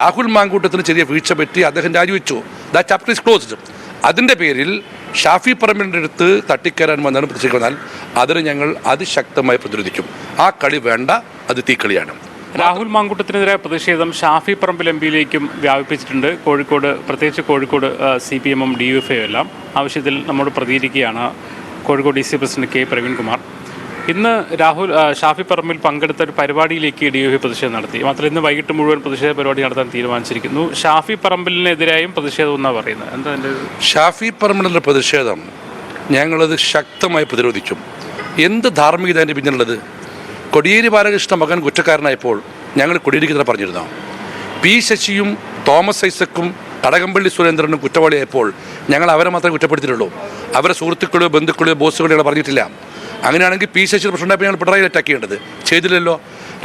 രാഹുൽ മാങ്കൂട്ടത്തിന് ചെറിയ വീഴ്ച പറ്റി അദ്ദേഹം രാജിവെച്ചു. ദാ ചാപ്റ്റർ ഈസ് ക്ലോസ്ഡ്. അതിൻ്റെ പേരിൽ ഷാഫി പറമ്പിലിൻ്റെ അടുത്ത് തട്ടിക്കയറാൻ വന്നാലും പ്രതിഷേധിക്കുന്നാൽ അതിന് ഞങ്ങൾ അതിശക്തമായി പ്രതിരോധിക്കും. ആ കളി വേണ്ട, അത് തീക്കളിയാണ്. രാഹുൽ മാങ്കൂട്ടത്തിനെതിരെ പ്രതിഷേധം ഷാഫി പറമ്പിൽ എം പിയിലേക്കും വ്യാപിപ്പിച്ചിട്ടുണ്ട്. കോഴിക്കോട്, പ്രത്യേകിച്ച് കോഴിക്കോട് CPM-ഉം DUFI എല്ലാം ആവശ്യത്തിൽ നമ്മോട് പ്രതികരിക്കുകയാണ് Kozhikode DC president K. Praveenkumar. ഇന്ന് ഷാഫി പറമ്പിൽ പങ്കെടുത്ത ഒരു പരിപാടിയിലേക്ക് DUFI പ്രതിഷേധം നടത്തി. മാത്രമല്ല ഇന്ന് വൈകിട്ട് മുഴുവൻ പ്രതിഷേധ പരിപാടി നടത്താൻ തീരുമാനിച്ചിരിക്കുന്നു. ഷാഫി പറമ്പിലിനെതിരായും പ്രതിഷേധം എന്നാണ് പറയുന്നത്. എന്താ എൻ്റെ ഷാഫി പറമ്പിലിൻ്റെ പ്രതിഷേധം ഞങ്ങളത് ശക്തമായി പ്രതിരോധിക്കും. എന്ത് ധാർമ്മികത അതിൻ്റെ പിന്നിലുള്ളത്? കോടിയേരി ബാലകൃഷ്ണ മകൻ കുറ്റക്കാരനായപ്പോൾ ഞങ്ങൾ കോടിയേരിക്ക് തന്നെ പറഞ്ഞിരുന്നു. P. ശശിയും തോമസ് ഐസക്കും കടകംപള്ളി സുരേന്ദ്രനും കുറ്റവാളിയായപ്പോൾ ഞങ്ങൾ അവരെ മാത്രമേ കുറ്റപ്പെടുത്തിയിട്ടുള്ളൂ. അവരെ സുഹൃത്തുക്കളോ ബന്ധുക്കളോ ബോസുകളോ ഞങ്ങൾ പറഞ്ഞിട്ടില്ല. അങ്ങനെയാണെങ്കിൽ P. ശശി പ്രശ്നമായപ്പോൾ ഞങ്ങൾ പിണറായി അറ്റാക്ക് ചെയ്യേണ്ടത് ചെയ്തില്ലല്ലോ.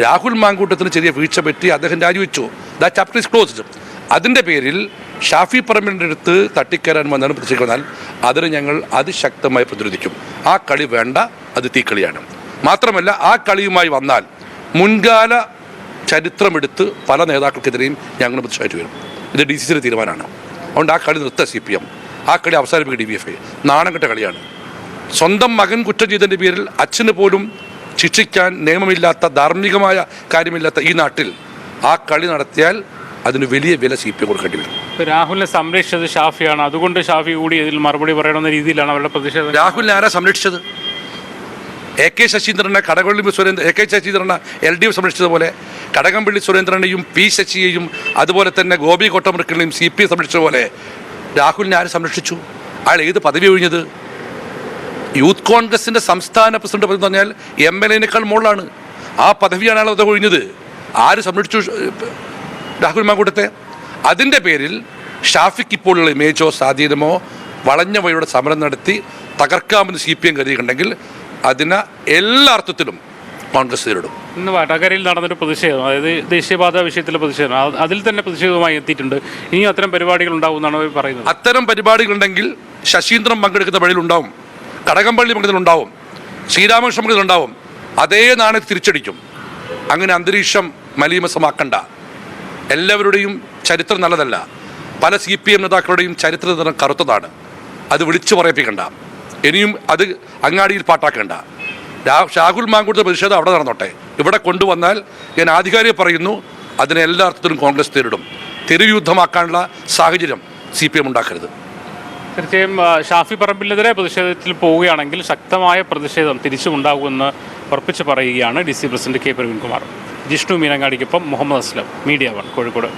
രാഹുൽ മാങ്കൂട്ടത്തിന് ചെറിയ വീഴ്ച പറ്റി അദ്ദേഹം രാജിവെച്ചു. ദാ ചാപ്റ്റർ ഈസ് ക്ലോസ്ഡ്. അതിൻ്റെ പേരിൽ ഷാഫി പറമ്പിലിൻ്റെ അടുത്ത് തട്ടിക്കയറാൻ വന്നാലും പ്രതിഷേധിക്കുന്നാൽ അതിന് ഞങ്ങൾ അതിശക്തമായി പ്രതിരോധിക്കും. ആ കളി വേണ്ട, അത് തീക്കളിയാണ്. മാത്രമല്ല, ആ കളിയുമായി വന്നാൽ മുൻകാല ചരിത്രമെടുത്ത് പല നേതാക്കൾക്കെതിരെയും ഞങ്ങൾ പ്രതിഷേധിച്ചു വരും. ഇത് DCCയുടെ തീരുമാനമാണ്. അതുകൊണ്ട് ആ കളി നിർത്തുക CPM. ആ കളി അവസാനിപ്പിക്കുക DYFI. നാണം കെട്ട കളിയാണ്. സ്വന്തം മകൻ കുറ്റം ചെയ്തതിൻ്റെ പേരിൽ അച്ഛന് പോലും ശിക്ഷിക്കാൻ നിയമമില്ലാത്ത, ധാർമ്മികമായ കാര്യമില്ലാത്ത ഈ നാട്ടിൽ ആ കളി നടത്തിയാൽ അതിന് വലിയ വില CPM കൊടുക്കേണ്ടി വരും. രാഹുലിനെ സംരക്ഷിച്ചത് ഷാഫിയാണ്, അതുകൊണ്ട് ഷാഫി കൂടി ഇതിൽ മറുപടി പറയണമെന്ന രീതിയിലാണ് അവരുടെ പ്രതിഷേധം. രാഹുലിനെ ആരാ സംരക്ഷിച്ചത്? AK ശശീന്ദ്രനെ Kadakampally Surendran AK ശശീന്ദ്രനെ LDF സംരക്ഷിച്ചതുപോലെ Kadakampally സുരേന്ദ്രനെയും P. ശശിയെയും അതുപോലെ തന്നെ ഗോപി കോട്ടമൃക്കളെയും CPM സംരക്ഷിച്ചതുപോലെ രാഹുലിനെ ആര് സംരക്ഷിച്ചു? അയാൾ ഏത് പദവി ഒഴിഞ്ഞത്? യൂത്ത് കോൺഗ്രസിൻ്റെ സംസ്ഥാന പ്രസിഡന്റ് പദവി എന്ന് പറഞ്ഞാൽ MLA-നേക്കാൾ മുകളിലാണ്. ആ പദവിയാണ് അയാൾ അത് ഒഴിഞ്ഞത്. ആര് സംരക്ഷിച്ചു രാഹുൽ മാങ്കൂട്ടത്തെ? അതിൻ്റെ പേരിൽ ഷാഫിക്ക് ഇപ്പോഴുള്ള ഇമേജോ സ്വാധീനമോ വളഞ്ഞ വഴിയുടെ സമരം നടത്തി തകർക്കാമെന്ന് CPM കരുതിയിട്ടുണ്ടെങ്കിൽ അതിന് എല്ലാ അർത്ഥത്തിലും കോൺഗ്രസ് നേരിടും. ഇന്ന് വടകരയിൽ നടന്നൊരു പ്രതിഷേധം, അതായത് ദേശീയപാത വിഷയത്തിലെ പ്രതിഷേധം, അതിൽ തന്നെ പ്രതിഷേധവുമായി എത്തിയിട്ടുണ്ട്. ഇനി അത്തരം പരിപാടികൾ ഉണ്ടാവുമെന്നാണ് അവർ പറയുന്നത്. അത്തരം പരിപാടികളുണ്ടെങ്കിൽ ശശീന്ദ്രൻ പങ്കെടുക്കുന്ന വഴിയിലുണ്ടാവും, കടകംപള്ളി പങ്കെടുക്കുന്നുണ്ടാവും, ശ്രീരാമകൃഷ്ണൻ പങ്കെടുക്കുന്നുണ്ടാവും. അതേ നാണയത്തിൽ തിരിച്ചടിക്കും. അങ്ങനെ അന്തരീക്ഷം മലീമസമാക്കണ്ട. എല്ലാവരുടെയും ചരിത്രം നല്ലതല്ല. പല CPM നേതാക്കളുടെയും ചരിത്രം കറുത്തതാണ്. അത് വിളിച്ചു പറയിപ്പിക്കണ്ട. ഇനിയും അത് അങ്ങാടിയിൽ പാട്ടാക്കേണ്ട. രാഹുൽ മാങ്കൂട്ടത്തെ പ്രതിഷേധം അവിടെ നടന്നോട്ടെ. ഇവിടെ കൊണ്ടുവന്നാൽ ഞാൻ ആധികാരിക പറയുന്നു, അതിനെ എല്ലാ അർത്ഥത്തിലും കോൺഗ്രസ് നേരിടും. തെരുവുയുദ്ധമാക്കാനുള്ള സാഹചര്യം CPM ഉണ്ടാക്കരുത്. തീർച്ചയായും ഷാഫി പറമ്പിലിനെതിരെ പ്രതിഷേധത്തിൽ പോവുകയാണെങ്കിൽ ശക്തമായ പ്രതിഷേധം തിരിച്ചുണ്ടാകുമെന്ന് ഉറപ്പിച്ച് പറയുകയാണ് DC president K. Praveenkumar. Jishnu മീനങ്ങാടിക്കൊപ്പം മുഹമ്മദ് അസ്ലം, മീഡിയ 1 കോഴിക്കോട്.